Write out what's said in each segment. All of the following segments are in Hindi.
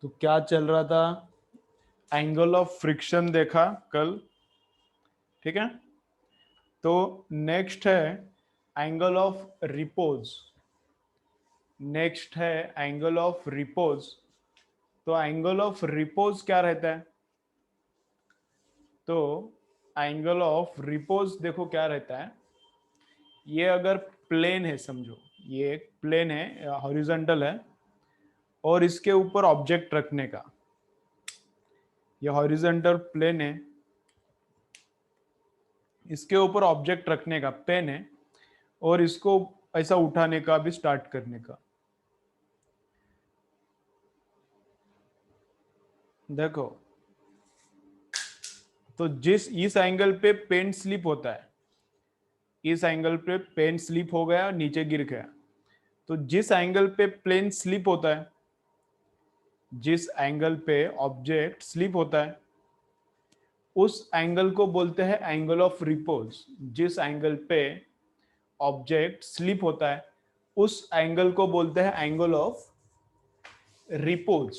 तो क्या चल रहा था? एंगल ऑफ फ्रिक्शन देखा कल, ठीक है। तो नेक्स्ट है एंगल ऑफ रिपोज। नेक्स्ट है एंगल ऑफ रिपोज। तो एंगल ऑफ रिपोज क्या रहता है? तो एंगल ऑफ रिपोज देखो क्या रहता है। ये अगर प्लेन है, समझो ये एक प्लेन है, हॉरिजॉन्टल है, और इसके ऊपर ऑब्जेक्ट रखने का, ये हॉरिजॉन्टल प्लेन है, इसके ऊपर ऑब्जेक्ट रखने का पेन है, और इसको ऐसा उठाने का भी स्टार्ट करने का। देखो, तो जिस इस एंगल पे पेन स्लिप होता है, इस एंगल पे पेन स्लिप हो गया, नीचे गिर गया। तो जिस एंगल पे प्लेन स्लिप होता है, जिस एंगल पे ऑब्जेक्ट स्लिप होता है, उस एंगल को बोलते हैं एंगल ऑफ रिपोज। जिस एंगल पे ऑब्जेक्ट स्लिप होता है, उस एंगल को बोलते हैं angle of repose.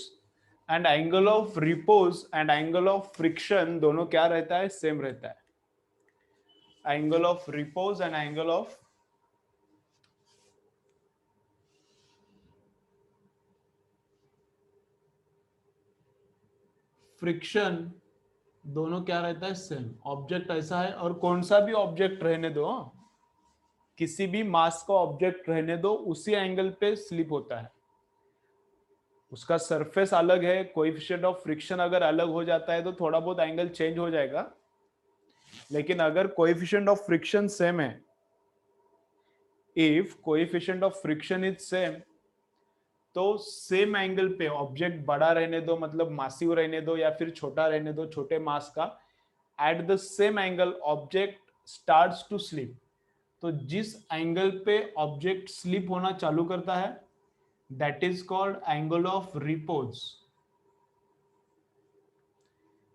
And angle of repose and angle of friction दोनों क्या रहता है? सेम रहता है। Angle of repose and angle of friction दोनों क्या रहता है? सेम। ऑब्जेक्ट ऐसा है, और कौन सा भी ऑब्जेक्ट रहने दो, किसी भी मास का ऑब्जेक्ट रहने दो, उसी एंगल पे स्लिप होता है। उसका सरफेस अलग है, कोएफिशिएंट ऑफ फ्रिक्शन अगर अलग हो जाता है तो थोड़ा बहुत एंगल चेंज हो जाएगा, लेकिन अगर कोएफिशिएंट ऑफ फ्रिक्शन सेम है, if coefficient of friction is same, तो सेम एंगल पे ऑब्जेक्ट बड़ा रहने दो, मतलब मासिव रहने दो, या फिर छोटा रहने दो, छोटे मास का, at the same angle object starts to slip. तो जिस एंगल पे ऑब्जेक्ट स्लिप होना चालू करता है, that is called angle of repose.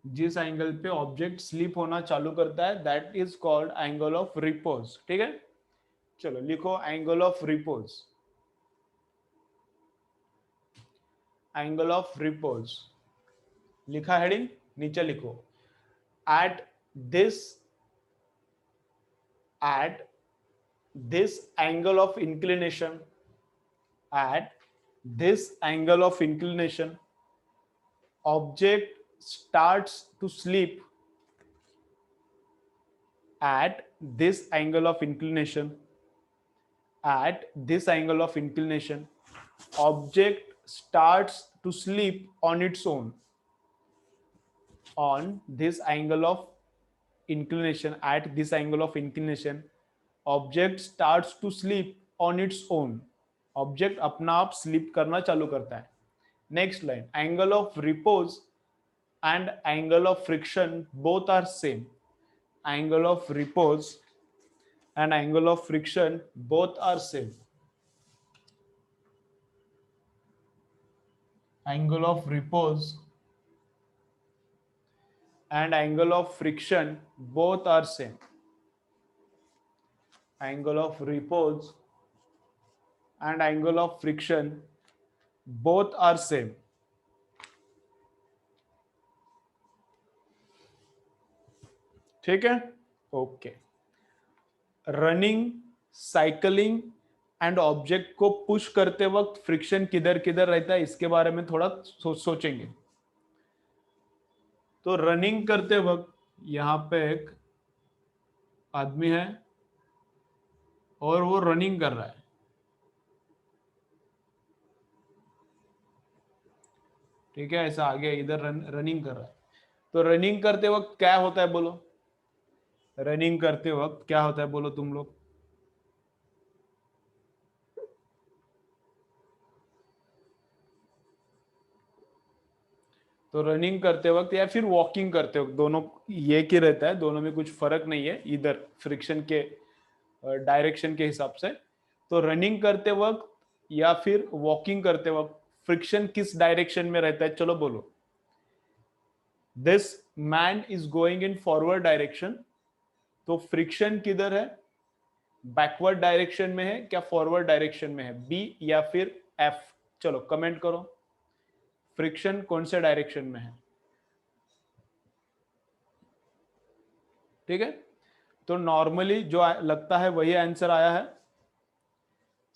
जिस एंगल पे ऑब्जेक्ट स्लिप होना चालू करता है, that is called angle of repose. ठीक है, चलो लिखो angle of repose. Angle of repose लिखा, हेडिंग नीचे लिखो। At this at this angle of inclination, at this angle of inclination, object starts to slip at this angle of inclination. At this angle of inclination, object starts to slip on its own. On this angle of inclination, at this angle of inclination, object starts to slip on its own. Object अपना आप स्लीप करना चालू करता है। Next line, angle of repose and angle of friction both are same. Angle of repose and angle of friction both are same. Angle of repose and angle of friction both are same. Angle of repose and angle of friction both are same. ठीक है, okay. Running, cycling and object को पुश करते वक्त फ्रिक्शन किधर किधर रहता है, इसके बारे में थोड़ा सोचेंगे। तो रनिंग करते वक्त यहां पे एक आदमी है और वो रनिंग कर रहा है, ठीक है, ऐसा आगे इधर रनिंग कर रहा है। तो रनिंग करते वक्त क्या होता है बोलो? रनिंग करते वक्त क्या होता है बोलो तुम लोग? तो रनिंग करते वक्त या फिर वॉकिंग करते वक्त, दोनों ये की रहता है, दोनों में कुछ फर्क नहीं है इधर फ्रिक्शन के डायरेक्शन के हिसाब से। तो रनिंग करते वक्त या फिर वॉकिंग करते वक्त फ्रिक्शन किस डायरेक्शन में रहता है, चलो बोलो। This man is going in forward direction, तो फ्रिक्शन किधर है? बैकवर्ड डायरेक्शन में है क्या फॉरवर्ड डायरेक्शन में है? बी या फिर एफ? चलो कमेंट करो। फ्रिक्शन कौन से डायरेक्शन में है। ठीक है, तो नॉर्मली जो लगता है वही आंसर आया है।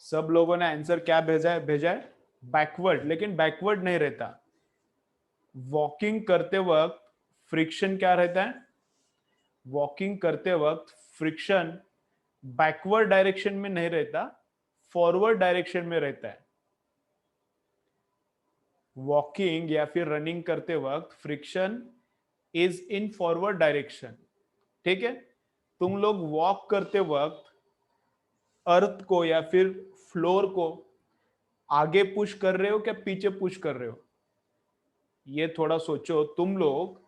सब लोगों ने आंसर क्या भेजा है बैकवर्ड, लेकिन बैकवर्ड नहीं रहता। वॉकिंग करते वक्त फ्रिक्शन क्या रहता है, वॉकिंग करते वक्त फ्रिक्शन बैकवर्ड डायरेक्शन में नहीं रहता, फॉरवर्ड डायरेक्शन में रहता है। वॉकिंग या फिर रनिंग करते वक्त friction is in forward direction. ठीक है, तुम लोग वॉक करते वक्त अर्थ को या फिर फ्लोर को आगे पुश कर रहे हो क्या पीछे पुश कर रहे हो, ये थोड़ा सोचो। तुम लोग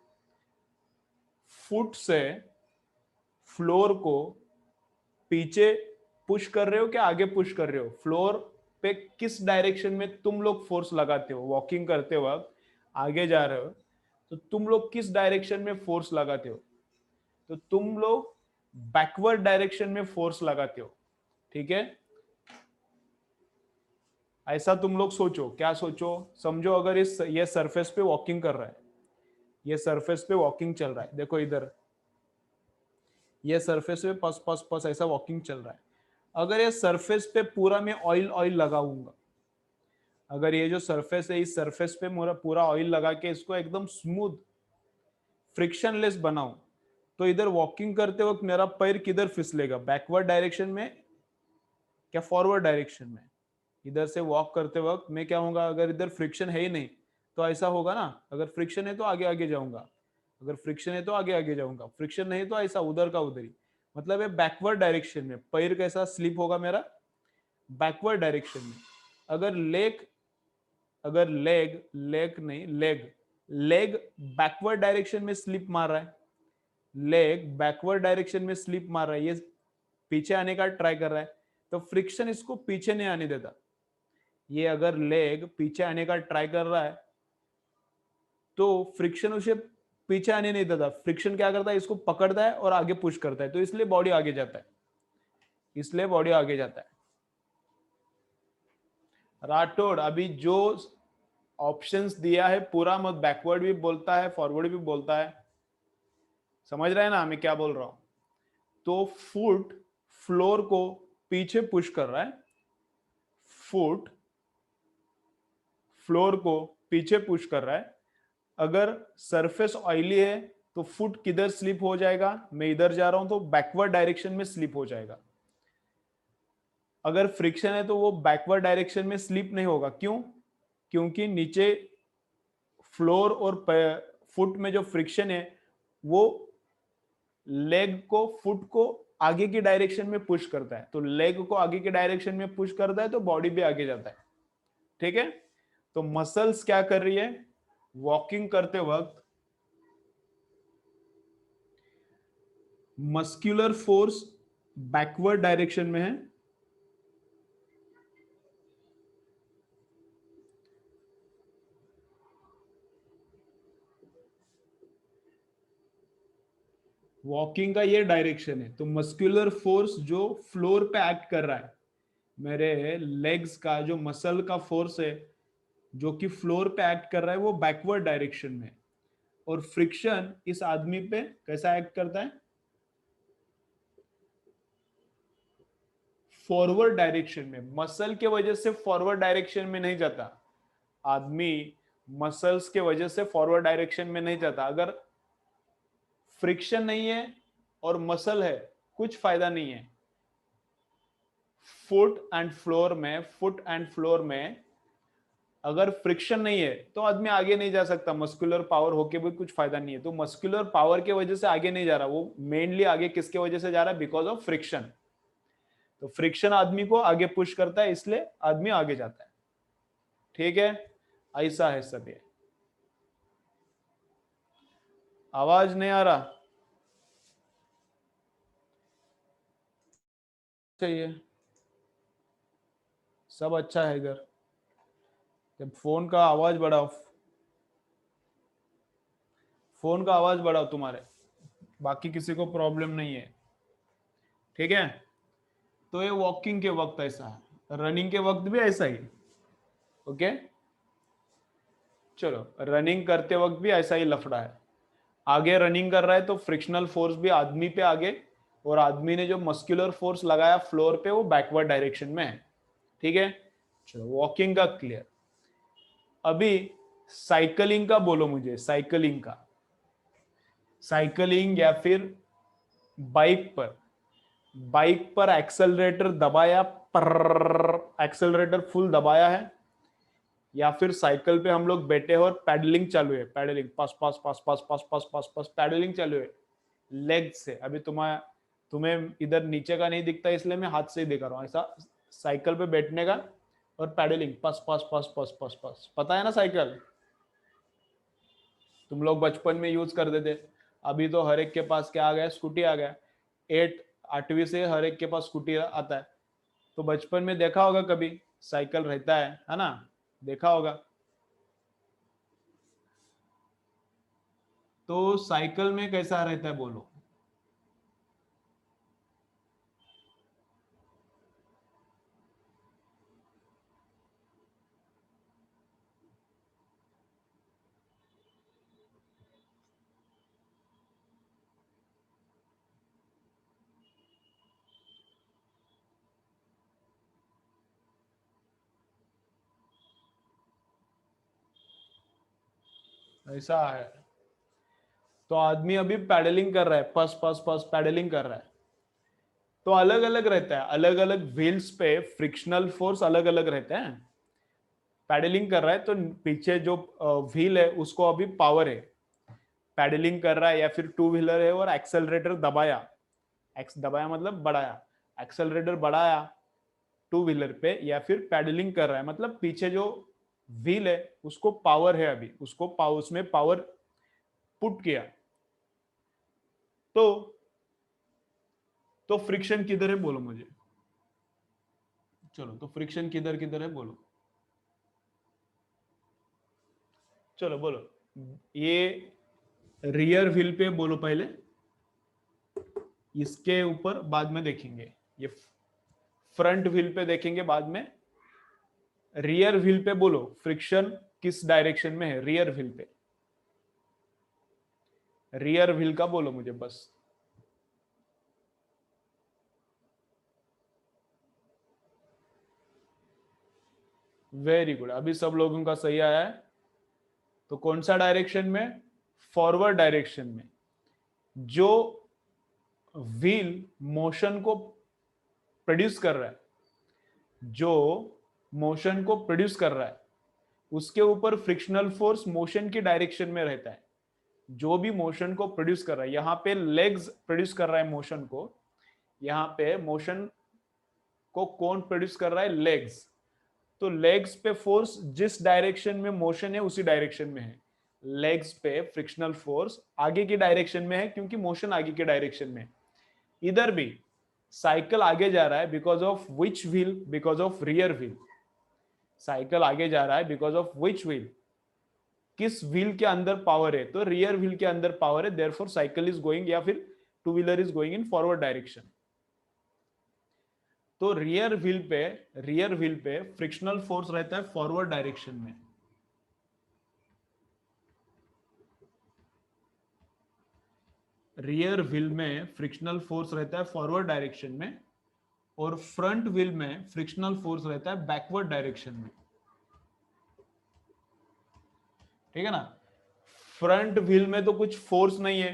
फुट से फ्लोर को पीछे पुश कर रहे हो क्या आगे पुश कर रहे हो, फ्लोर पे किस डायरेक्शन में तुम लोग फोर्स लगाते हो। वॉकिंग करते वक्त आगे जा रहे हो तो तुम लोग किस डायरेक्शन में फोर्स लगाते हो, तो तुम लोग बैकवर्ड डायरेक्शन में फोर्स लगाते हो। ठीक है, ऐसा तुम लोग सोचो, क्या सोचो, समझो अगर ये सरफेस पे वॉकिंग कर रहा है, ये सरफेस पे वॉकिंग चल रहा है, देखो इधर ये सरफेस पे पस पस पस ऐसा वॉकिंग चल रहा है। अगर ये सरफेस पे पूरा मैं ऑयल ऑयल लगाऊंगा, अगर ये जो सरफेस है इस सरफेस पे मेरा पूरा ऑयल लगा के इसको एकदम स्मूथ फ्रिक्शनलेस बनाऊं, तो इधर वॉकिंग करते वक्त मेरा पैर किधर फिसलेगा, बैकवर्ड डायरेक्शन में क्या फॉरवर्ड डायरेक्शन में। इधर से वॉक करते वक्त मैं क्या होगा, अगर इधर फ्रिक्शन है ही नहीं तो ऐसा होगा ना, अगर फ्रिक्शन है तो आगे आगे जाऊंगा, अगर फ्रिक्शन है तो आगे आगे जाऊंगा, फ्रिक्शन नहीं तो ऐसा उधर का उधर ही। मतलब ये बैकवर्ड डायरेक्शन में पैर कैसा स्लिप होगा मेरा, बैकवर्ड डायरेक्शन में। अगर लेग, अगर लेग लेग नहीं लेग लेग बैकवर्ड डायरेक्शन में स्लिप मार रहा है, लेग बैकवर्ड डायरेक्शन में स्लिप मार रहा है, ये पीछे आने का ट्राई कर रहा है, तो फ्रिक्शन इसको पीछे नहीं आने देता। ये अगर लेग पीछे आने का ट्राई कर रहा है तो फ्रिक्शन उसे पीछे आने नहीं देता, फ्रिक्शन क्या करता है इसको पकड़ता है और आगे पुश करता है, तो इसलिए बॉडी आगे जाता है, इसलिए बॉडी आगे जाता है। राठौड़ अभी जो ऑप्शंस दिया है पूरा मत, बैकवर्ड भी बोलता है फॉरवर्ड भी बोलता है, समझ रहे हैं ना मैं क्या बोल रहा हूं। तो फुट फ्लोर को पीछे पुश कर रहा है, फुट फ्लोर को पीछे पुश कर रहा है। अगर सरफेस ऑयली है तो फुट किधर स्लिप हो जाएगा, मैं इधर जा रहा हूं तो बैकवर्ड डायरेक्शन में स्लिप हो जाएगा। अगर फ्रिक्शन है तो वो बैकवर्ड डायरेक्शन में स्लिप नहीं होगा, क्यों, क्योंकि नीचे फ्लोर और फुट में जो फ्रिक्शन है वो लेग को फुट को आगे की डायरेक्शन में पुश करता है, तो लेग को आगे की डायरेक्शन में पुश करता है तो बॉडी भी आगे जाता है। ठीक है, तो मसल्स क्या कर रही है, वॉकिंग करते वक्त मस्कुलर फोर्स बैकवर्ड डायरेक्शन में है, वॉकिंग का ये डायरेक्शन है, तो मस्कुलर फोर्स जो फ्लोर पे एक्ट कर रहा है, मेरे लेग्स का जो मसल का फोर्स है जो कि फ्लोर पे एक्ट कर रहा है वो बैकवर्ड डायरेक्शन में, और फ्रिक्शन इस आदमी पे कैसा एक्ट करता है, फॉरवर्ड डायरेक्शन में। मसल के वजह से फॉरवर्ड डायरेक्शन में नहीं जाता आदमी, मसल्स के वजह से फॉरवर्ड डायरेक्शन में नहीं जाता। अगर फ्रिक्शन नहीं है और मसल है कुछ फायदा नहीं है। फुट एंड फ्लोर में अगर फ्रिक्शन नहीं है तो आदमी आगे नहीं जा सकता, मस्कुलर पावर होके भी कुछ फायदा नहीं है। तो मस्कुलर पावर के वजह से आगे नहीं जा रहा, वो मेनली आगे किसके वजह से जा रहा है, बिकॉज ऑफ फ्रिक्शन। तो फ्रिक्शन आदमी को आगे पुश करता है इसलिए आदमी आगे जाता है। ठीक है, ऐसा है सब ये। आवाज नहीं आ रहा, चाहिए सब अच्छा है इधर। जब फोन का आवाज बढ़ाओ, फोन का आवाज बढ़ाओ तुम्हारे, बाकी किसी को प्रॉब्लम नहीं है। ठीक है, तो ये वॉकिंग के वक्त ऐसा है, रनिंग के वक्त भी ऐसा ही। ओके, चलो, रनिंग करते वक्त भी ऐसा ही लफड़ा है। आगे रनिंग कर रहा है तो फ्रिक्शनल फोर्स भी आदमी पे आगे, और आदमी ने जो मस्कुलर फोर्स लगाया फ्लोर पे वो बैकवर्ड डायरेक्शन में है। ठीक है, चलो वॉकिंग का क्लियर। अभी साइकिलिंग का बोलो मुझे, साइकिलिंग का। साइकिलिंग या फिर बाइक पर, बाइक पर एक्सेलरेटर दबाया, पर एक्सेलरेटर फुल दबाया है, या फिर साइकिल पे हम लोग बैठे हैं और पैडलिंग चालू है, पैडलिंग पास पास पास पास पास पास पास पास पैडलिंग चालू है लेग से। अभी तुम्हें तुम्हें इधर नीचे का नहीं दिखता इसलिए मैं हाथ से ही दिखा रहा हूँ ऐसा। साइकिल पे बैठने का और पैडलिंग पास पास पास पास पास पास, पता है ना साइकिल, तुम लोग बचपन में यूज करते थे। अभी तो हर एक के पास क्या आ गया, स्कूटी आ गया। 8वीं से हर एक के पास स्कूटी आता है। तो बचपन में देखा होगा कभी, साइकिल रहता है ना, देखा होगा। तो साइकिल में कैसा रहता है बोलो। ऐसा है, तो आदमी अभी पैडलिंग कर रहा है, पस पस पस पैडलिंग कर रहा है। तो अलग अलग रहता है, अलग अलग व्हील्स पे फ्रिक्शनल फोर्स अलग अलग रहते हैं। पैडलिंग कर रहा है तो पीछे जो व्हील है उसको अभी पावर है, पैडलिंग कर रहा है या फिर टू व्हीलर है और एक्सेलरेटर दबाया, एक्स दबाया मतलब बढ़ाया, एक्सेलरेटर बढ़ाया टू व्हीलर पे, या फिर पैडलिंग कर रहा है मतलब पीछे जो व्हील है उसको पावर है, अभी उसको पावर, उसमें पावर पुट किया। तो फ्रिक्शन किधर है बोलो मुझे। चलो, तो फ्रिक्शन किधर किधर है बोलो। चलो बोलो, ये रियर व्हील पे बोलो पहले, इसके ऊपर बाद में देखेंगे, ये फ्रंट व्हील पे देखेंगे बाद में। रियर व्हील पे बोलो फ्रिक्शन किस डायरेक्शन में है, रियर व्हील पे, रियर व्हील का बोलो मुझे बस। वेरी गुड, अभी सब लोगों का सही आया है। तो कौन सा डायरेक्शन में, फॉरवर्ड डायरेक्शन में। जो व्हील मोशन को प्रोड्यूस कर रहा है, जो मोशन को प्रोड्यूस कर रहा है उसके ऊपर फ्रिक्शनल फोर्स मोशन की डायरेक्शन में रहता है। जो भी मोशन को प्रोड्यूस कर रहा है, यहां पे लेग्स प्रोड्यूस कर रहा है मोशन को, यहां पे मोशन को कौन प्रोड्यूस कर रहा है, लेग्स। तो लेग्स पे फोर्स जिस डायरेक्शन में मोशन है उसी डायरेक्शन में है। लेग्स पे फ्रिक्शनल फोर्स आगे की डायरेक्शन में है क्योंकि मोशन आगे की डायरेक्शन में है। इधर भी साइकिल आगे जा रहा है because of which wheel, because of rear wheel. Cycle आगे जा रहा है बिकॉज ऑफ विच व्हील, किस व्हील के अंदर पावर है, तो रियर व्हील के अंदर पावर है, देयरफॉर साइकिल इज गोइंग या फिर two wheeler is going in forward direction. तो रियर व्हील पे फ्रिक्शनल फोर्स रहता है फॉरवर्ड डायरेक्शन में। रियर व्हील में फ्रिक्शनल फोर्स रहता है फॉरवर्ड डायरेक्शन में, और फ्रंट व्हील में फ्रिक्शनल फोर्स रहता है बैकवर्ड डायरेक्शन में। ठीक है ना। फ्रंट व्हील में तो कुछ फोर्स नहीं है,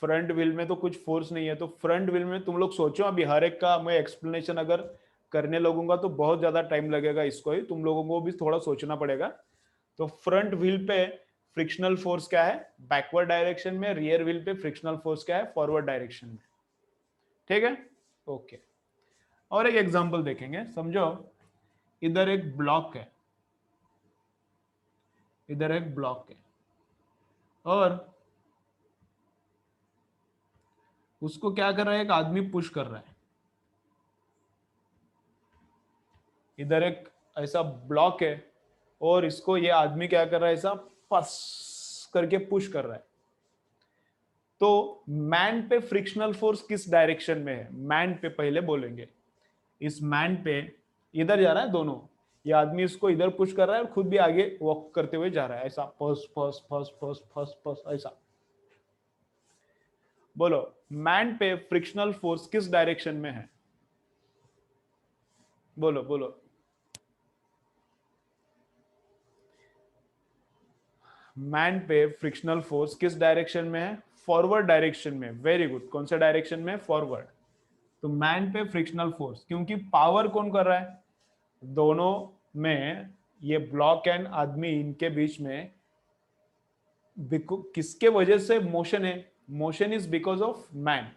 फ्रंट व्हील में तो कुछ फोर्स नहीं है। तो फ्रंट व्हील में तुम लोग सोचो, अभी हर एक का मैं एक्सप्लेनेशन अगर करने लगूंगा तो बहुत ज्यादा टाइम लगेगा, इसको ही तुम लोगों को भी थोड़ा सोचना पड़ेगा। तो फ्रंट व्हील पे फ्रिक्शनल फोर्स क्या है, बैकवर्ड डायरेक्शन में। रियर व्हील पे फ्रिक्शनल फोर्स क्या है, फॉरवर्ड डायरेक्शन में। ठीक है, ओके। और एक एग्जांपल देखेंगे, समझो। इधर एक ब्लॉक है, इधर एक ब्लॉक है, और उसको क्या कर रहा है, एक आदमी पुश कर रहा है। इधर एक ऐसा ब्लॉक है और इसको ये आदमी क्या कर रहा है, ऐसा पस करके पुश कर रहा है। तो मैन पे फ्रिक्शनल फोर्स किस डायरेक्शन में है, मैन पे पहले बोलेंगे। इस मैन पे इधर जा रहा है दोनों, ये आदमी इसको इधर पुश कर रहा है और खुद भी आगे वॉक करते हुए जा रहा है, ऐसा फस फस फस फस फस फस ऐसा। बोलो मैन पे फ्रिक्शनल फोर्स किस डायरेक्शन में है? बोलो बोलो। मैन पे फ्रिक्शनल फोर्स किस डायरेक्शन में है? फॉरवर्ड डायरेक्शन में। Very good. कौन सा डायरेक्शन में? फॉरवर्ड। तो मैन पे फ्रिक्शनल फोर्स, क्योंकि पावर कौन कर रहा है? दोनों में, ये ब्लॉक एंड आदमी, इनके बीच में किसके वजह से मोशन है? Motion is because of man.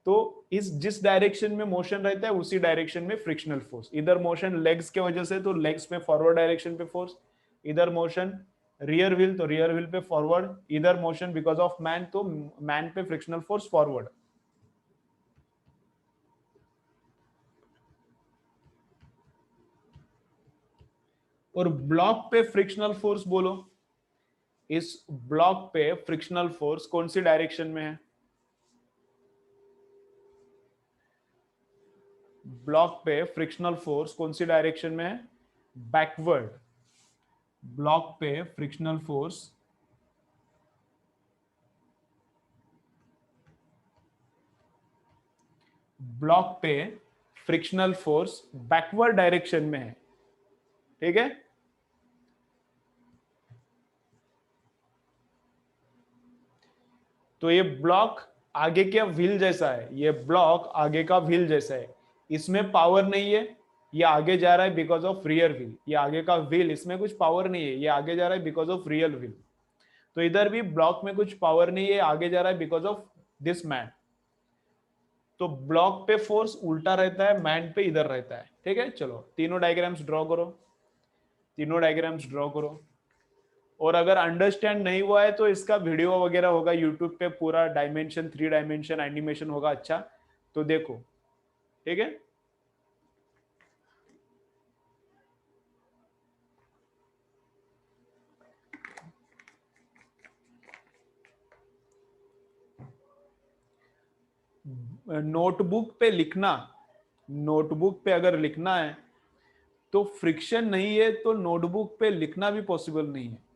तो इस जिस डायरेक्शन में मोशन रहता है उसी डायरेक्शन में फ्रिक्शनल फोर्स। इधर मोशन लेग्स के वजह से तो लेग्स में फॉरवर्ड डायरेक्शन पे फोर्स, इधर मोशन रियर व्हील तो रियर व्हील पे फॉरवर्ड, इधर मोशन बिकॉज ऑफ मैन तो मैन पे फ्रिक्शनल फोर्स फॉरवर्ड। और ब्लॉक पे फ्रिक्शनल फोर्स बोलो, इस ब्लॉक पे फ्रिक्शनल फोर्स कौन सी डायरेक्शन में है? ब्लॉक पे फ्रिक्शनल फोर्स कौन सी डायरेक्शन में है? बैकवर्ड। ब्लॉक पे फ्रिक्शनल फोर्स ब्लॉक पे फ्रिक्शनल फोर्स बैकवर्ड डायरेक्शन में है। ठीक है, तो ये ब्लॉक आगे का व्हील जैसा है, ये ब्लॉक आगे का व्हील जैसा है, इसमें पावर नहीं है, ये आगे जा रहा है बिकॉज ऑफ रियर व्हील। ये आगे का व्हील, इसमें कुछ पावर नहीं है, ये आगे जा रहा है बिकॉज ऑफ रियर व्हील। तो इधर भी ब्लॉक में कुछ पावर नहीं है, आगे जा रहा है बिकॉज ऑफ दिस मैन। तो ब्लॉक पे फोर्स उल्टा रहता है, मैन पे इधर रहता है। ठीक है, चलो तीनों डायग्राम्स ड्रॉ करो, तीनों डायग्राम्स ड्रॉ करो। और अगर अंडरस्टैंड नहीं हुआ है तो इसका वीडियो वगैरह होगा यूट्यूब पे, पूरा डायमेंशन 3 डायमेंशन एनिमेशन होगा, अच्छा तो देखो। ठीक है, नोटबुक पे लिखना, नोटबुक पे अगर लिखना है तो फ्रिक्शन नहीं है तो नोटबुक पे लिखना भी पॉसिबल नहीं है।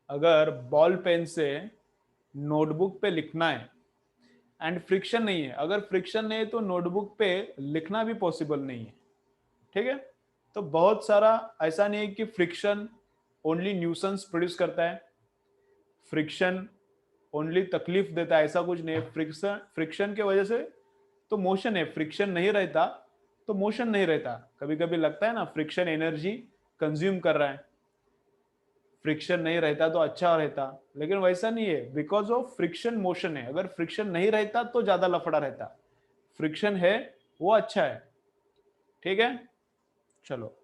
अगर बॉल पेन से नोटबुक पे लिखना है एंड फ्रिक्शन नहीं है, अगर फ्रिक्शन नहीं है तो नोटबुक पे लिखना भी पॉसिबल नहीं है। ठीक है, तो बहुत सारा ऐसा नहीं है कि फ्रिक्शन ओनली न्यूसेंस प्रोड्यूस करता है, फ्रिक्शन ओनली तकलीफ देता है, ऐसा कुछ नहीं है। फ्रिक्शन, फ्रिक्शन के वजह से तो मोशन है, फ्रिक्शन नहीं रहता तो मोशन नहीं रहता। कभी कभी लगता है ना फ्रिक्शन एनर्जी कंज्यूम कर रहा है, फ्रिक्शन नहीं रहता तो अच्छा रहता, लेकिन वैसा नहीं है। बिकॉज ऑफ फ्रिक्शन मोशन है, अगर फ्रिक्शन नहीं रहता तो ज्यादा लफड़ा रहता, फ्रिक्शन है वो अच्छा है। ठीक है, चलो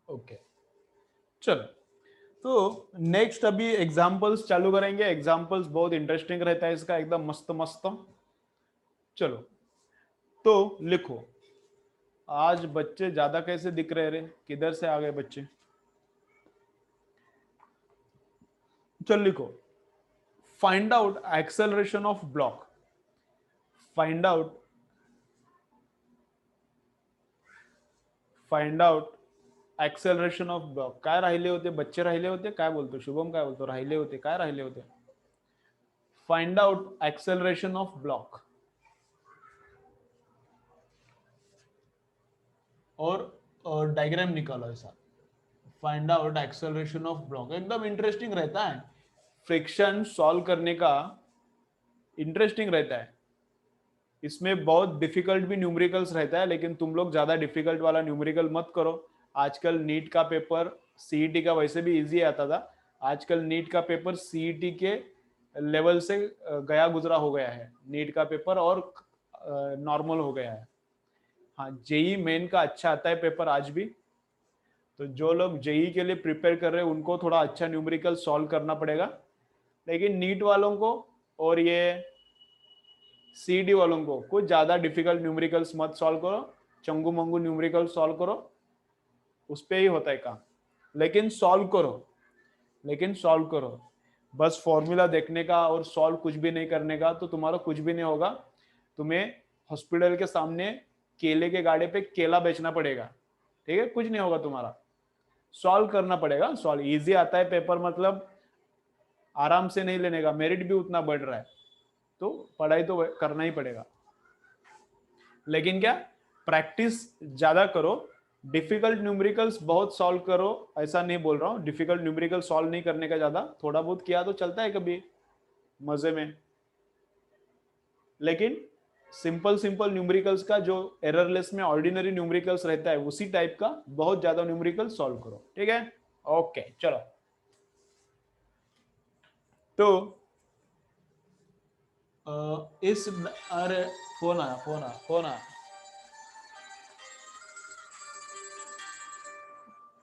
ओके, चलो तो नेक्स्ट अभी एग्जांपल्स चालू करेंगे। एग्जांपल्स बहुत इंटरेस्टिंग रहता है इसका, एकदम मस्त मस्त। चलो तो लिखो, आज बच्चे ज्यादा कैसे दिख रहे रे, किधर से आ गए बच्चे? चल लिखो, find out acceleration of block, find out, find out acceleration of block. काय राहिले होते बच्चे, राहिले होते काय बोलतो शुभम, काय बोलतो राहिले होते, काय राहिले होते? Find out acceleration of block और डायग्राम निकालो ऐसा। Find out acceleration of block एकदम इंटरेस्टिंग रहता है, फ्रिक्शन सॉल्व करने का इंटरेस्टिंग रहता है। इसमें बहुत डिफिकल्ट भी न्यूमेरिकल्स रहता है, लेकिन तुम लोग ज्यादा डिफिकल्ट वाला न्यूमेरिकल मत करो। आजकल नीट का पेपर सीईटी का वैसे भी इजी आता था, आजकल नीट का पेपर सीईटी के लेवल से गया गुजरा हो गया है नीट का पेपर, और नॉर्मल हो गया है। हाँ, जेई मेन का अच्छा आता है पेपर आज भी, तो जो लोग जेई के लिए प्रिपेयर कर रहे हैं उनको थोड़ा अच्छा न्यूमेरिकल सॉल्व करना पड़ेगा। लेकिन नीट वालों को और ये सीडी वालों को कुछ ज्यादा डिफिकल्ट न्यूमेरिकल्स मत सॉल्व करो, चंगू मंगू न्यूमेरिकल सॉल्व करो, उस पे ही होता है काम। लेकिन सॉल्व करो, लेकिन सॉल्व करो। बस फॉर्मूला देखने का और सॉल्व कुछ भी नहीं करने का तो तुम्हारा कुछ भी नहीं होगा। तुम्हें हॉस्पिटल के सामने केले के गाड़े पे केला बेचना पड़ेगा, ठीक है, कुछ नहीं होगा तुम्हारा। सॉल्व करना पड़ेगा, सॉल्व इजी आता है पेपर, मतलब आराम से नहीं लेने का, मेरिट भी उतना बढ़ रहा है तो पढ़ाई तो करना ही पड़ेगा। लेकिन क्या, प्रैक्टिस ज्यादा करो, डिफिकल्ट न्यूमेरिकल्स बहुत सॉल्व करो, ऐसा नहीं बोल रहा हूँ, डिफिकल्ट न्यूमेरिकल सॉल्व नहीं करने का, ज्यादा थोड़ा बहुत किया तो चलता है कभी मजे में। लेकिन सिंपल सिंपल न्यूमेरिकल्स का जो एररलेस में ऑर्डिनरी न्यूमेरिकल्स रहता है उसी टाइप का बहुत ज्यादा न्यूमेरिकल सॉल्व करो, ठीक है। ओके चलो, तो इस, अरे फोन आया, फोन आया, फोन आया,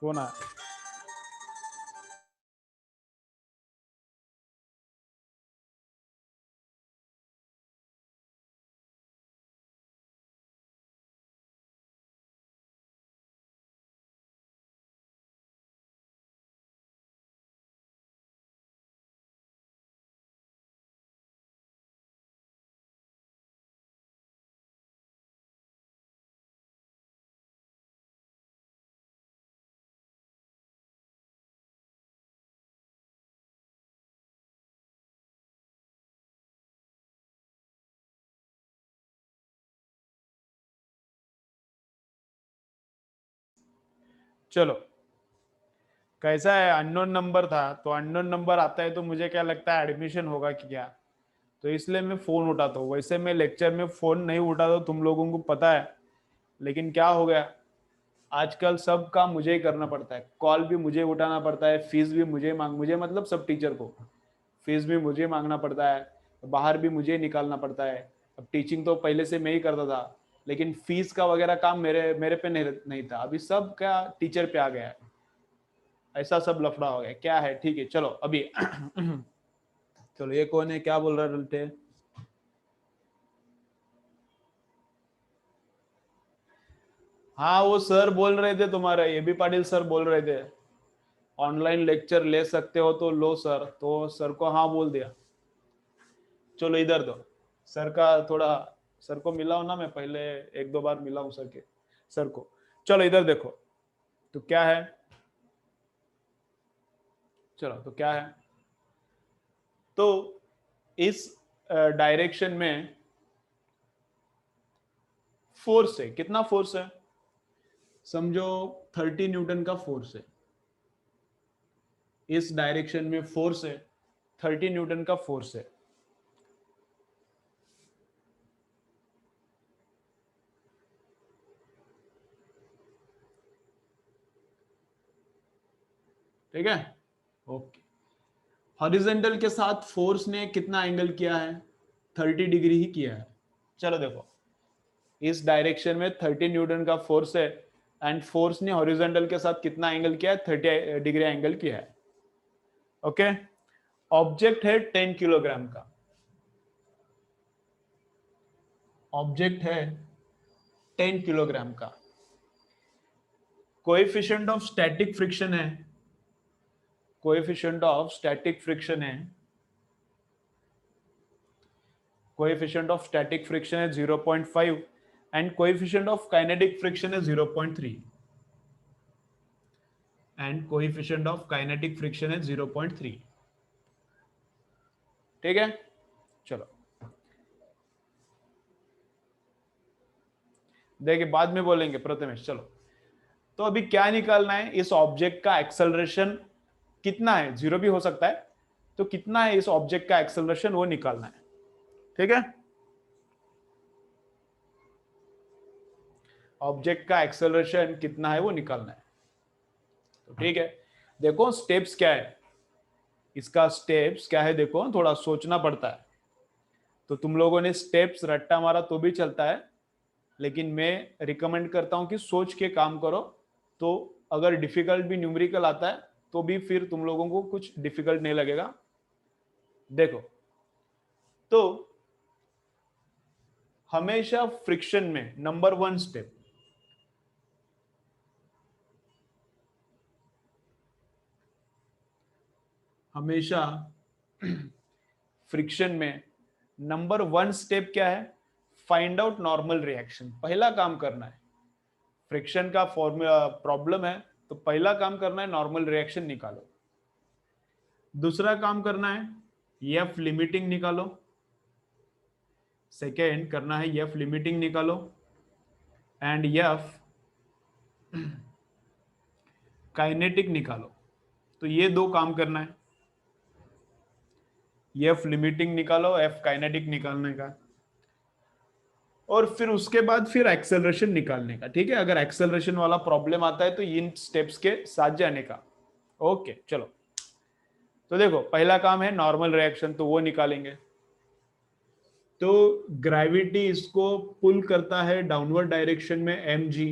फोन आया। चलो, कैसा है, अननोन नंबर था तो अननोन नंबर आता है तो मुझे क्या लगता है एडमिशन होगा कि क्या, तो इसलिए मैं फोन उठाता हूँ। वैसे मैं लेक्चर में फोन नहीं उठाता, तुम लोगों को पता है, लेकिन क्या हो गया, आजकल सब काम मुझे ही करना पड़ता है, कॉल भी मुझे उठाना पड़ता है, फीस भी मुझे मांग, मुझे मतलब सब टीचर को फीस भी मुझे मांगना पड़ता है, बाहर भी मुझे निकालना पड़ता है। अब टीचिंग तो पहले से मैं ही करता था, लेकिन फीस का वगैरह काम मेरे मेरे पे नहीं था, अभी सब क्या टीचर पे आ गया है, ऐसा सब लफड़ा हो गया, क्या है, ठीक है चलो अभी चलो, ये कौन है, क्या बोल रहा थे। हाँ वो सर बोल रहे थे तुम्हारे, ये भी पाटिल सर बोल रहे थे ऑनलाइन लेक्चर ले सकते हो तो लो सर, तो सर को हाँ बोल दिया। चलो इधर दो, सर का थोड़ा, सर को मिला हूं ना मैं पहले, एक दो बार मिला हूं सर के, सर को। चलो इधर देखो, तो क्या है, चलो तो क्या है, तो इस डायरेक्शन में फोर्स है, कितना फोर्स है, समझो 30 न्यूटन का फोर्स है, इस डायरेक्शन में फोर्स है, 30 न्यूटन का फोर्स है। ठीक है, ओके। हॉरिजेंटल के साथ फोर्स ने कितना एंगल किया है, 30 डिग्री ही किया है। चलो देखो, इस डायरेक्शन में 30 न्यूटन का फोर्स है, एंड फोर्स ने हॉरिजेंटल के साथ कितना एंगल किया है, 30 डिग्री एंगल किया है। ओके, ऑब्जेक्ट है 10 किलोग्राम का, ऑब्जेक्ट है 10 किलोग्राम का, कोएफिशिएंट ऑफ स्टैटिक फ्रिक्शन है, कोएफिशिएंट ऑफ स्टैटिक फ्रिक्शन है, कोएफिशिएंट ऑफ स्टैटिक फ्रिक्शन है 0.5, and coefficient of kinetic friction है 0.3, and coefficient of kinetic friction है 0.3। ठीक है, चलो देखिए, बाद में बोलेंगे प्रथमेश। चलो, तो अभी क्या निकालना है, इस ऑब्जेक्ट का एक्सेलरेशन कितना है, जीरो भी हो सकता है, तो कितना है इस ऑब्जेक्ट का एक्सेलरेशन वो निकालना है। ठीक है, ऑब्जेक्ट का एक्सेलरेशन कितना है वो निकालना है। तो ठीक है, देखो स्टेप्स क्या है, इसका स्टेप्स क्या है, देखो थोड़ा सोचना पड़ता है। तो तुम लोगों ने स्टेप्स रट्टा मारा तो भी चलता है, लेकिन मैं रिकमेंड करता हूं कि सोच के काम करो, तो अगर डिफिकल्ट भी न्यूमेरिकल आता है तो भी फिर तुम लोगों को कुछ डिफिकल्ट नहीं लगेगा। देखो, तो हमेशा फ्रिक्शन में नंबर 1 स्टेप, हमेशा फ्रिक्शन में नंबर 1 स्टेप क्या है? Find out normal reaction. पहला काम करना है, फ्रिक्शन का फॉर्मूला प्रॉब्लम है तो पहला काम करना है नॉर्मल रिएक्शन निकालो। दूसरा काम करना है एफ लिमिटिंग निकालो। सेकेंड करना है एफ लिमिटिंग निकालो एंड एफ काइनेटिक निकालो। तो ये दो काम करना है, एफ लिमिटिंग निकालो, एफ काइनेटिक निकालने का, और फिर उसके बाद फिर एक्सेलरेशन निकालने का। ठीक है, अगर एक्सेलरेशन वाला प्रॉब्लम आता है तो इन स्टेप्स के साथ जाने का। ओके चलो, तो देखो पहला काम है नॉर्मल रिएक्शन, तो वो निकालेंगे। तो ग्रेविटी इसको पुल करता है डाउनवर्ड डायरेक्शन में mg,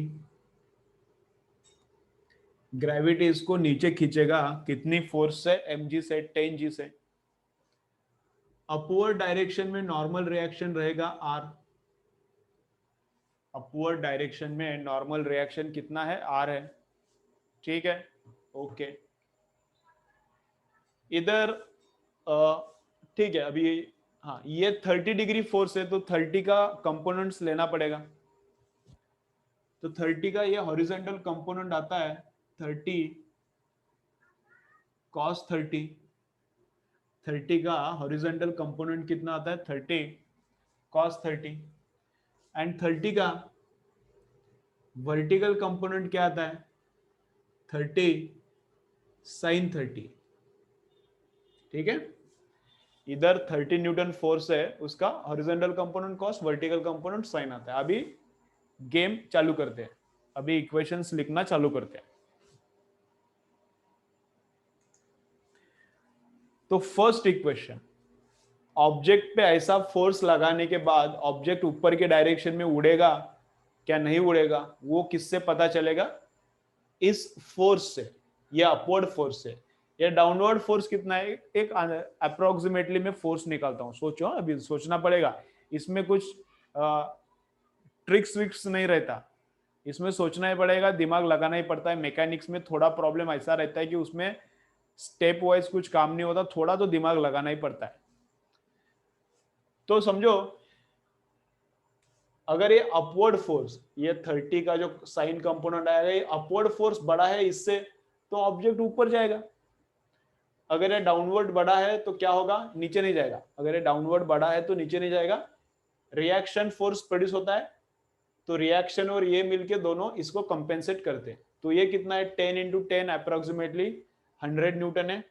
ग्रेविटी इसको नीचे खींचेगा कितनी फोर्स से? mg से, 10g से। अपवर्ड डायरेक्शन में नॉर्मल रिएक्शन रहेगा r, अपवर्ड डायरेक्शन में नॉर्मल रिएक्शन कितना है? r है। ठीक है, ओके। इधर ठीक है, अभी हाँ ये 30 डिग्री फोर्स है तो 30 का कंपोनेंट्स लेना पड़ेगा। तो 30 का ये हॉरिजॉन्टल कंपोनेंट आता है 30 cos 30, 30 का हॉरिजॉन्टल कंपोनेंट कितना आता है? 30 cos 30, एंड 30 का वर्टिकल कंपोनेंट क्या आता है? 30 sin 30। ठीक है, इधर 30 न्यूटन फोर्स है, उसका horizontal component cos, vertical component sin आता है। अभी गेम चालू करते हैं, अभी इक्वेशंस लिखना चालू करते हैं। तो फर्स्ट इक्वेशन, ऑब्जेक्ट पे ऐसा फोर्स लगाने के बाद ऑब्जेक्ट ऊपर के डायरेक्शन में उड़ेगा क्या नहीं उड़ेगा, वो किससे पता चलेगा? इस फोर्स से, या अपवर्ड फोर्स से। या डाउनवर्ड फोर्स कितना है? एक अप्रोक्सीमेटली मैं फोर्स निकालता हूं, सोचो, अभी सोचना पड़ेगा। इसमें कुछ ट्रिक्स विक्स नहीं रहता, इसमें सोचना ही पड़ेगा, दिमाग लगाना ही पड़ता है। मैकेनिक्स में थोड़ा प्रॉब्लम ऐसा रहता है कि उसमें स्टेप वाइज कुछ काम नहीं होता, थोड़ा तो दिमाग लगाना ही पड़ता है। तो समझो, अगर ये अपवर्ड फोर्स, ये 30 का जो साइन कंपोनेंट आएगा, ये अपवर्ड फोर्स बड़ा है इससे, तो ऑब्जेक्ट ऊपर जाएगा। अगर ये डाउनवर्ड बड़ा है तो क्या होगा? नीचे नहीं जाएगा। अगर ये डाउनवर्ड बड़ा है तो नीचे नहीं जाएगा। रिएक्शन फोर्स प्रोड्यूस होता है, तो रिएक्शन और ये मिलके दोनों इसको कंपेंसेट करते हैं। तो ये कितना है? 10 इंटू 10 अप्रोक्सीमेटली 100 न्यूटन है।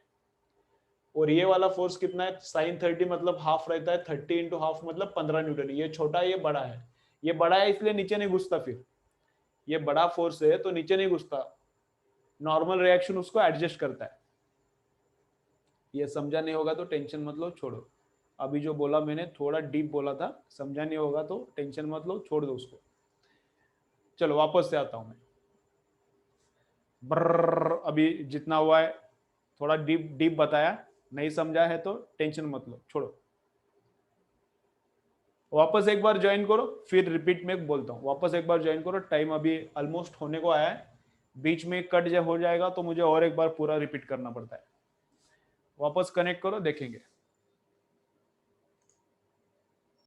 और ये वाला फोर्स कितना है? साइन 30 मतलब हाफ रहता है, 30 इंटू हाफ मतलब 15 न्यूटन। ये छोटा है, ये बड़ा है। ये बड़ा है इसलिए नीचे नहीं घुसता, फिर ये बड़ा फोर्स है तो नीचे नहीं घुसता, नॉर्मल रिएक्शन उसको एडजस्ट करता है। ये समझा नहीं होगा तो टेंशन मत लो, छोड़ो। अभी जो बोला मैंने थोड़ा डीप बोला था, समझा नहीं होगा तो टेंशन मत लो, छोड़ दो उसको। चलो वापस से आता हूं मैं। ब्रर, अभी जितना हुआ है थोड़ा डीप डीप बताया, नहीं समझा है तो टेंशन मत लो, छोड़ो। वापस एक बार ज्वाइन करो, फिर रिपीट में बोलता हूँ। वापस एक बार ज्वाइन करो, टाइम अभी ऑलमोस्ट होने को आया है। बीच में कट हो जाएगा तो मुझे और एक बार पूरा रिपीट करना पड़ता है। वापस कनेक्ट करो, देखेंगे।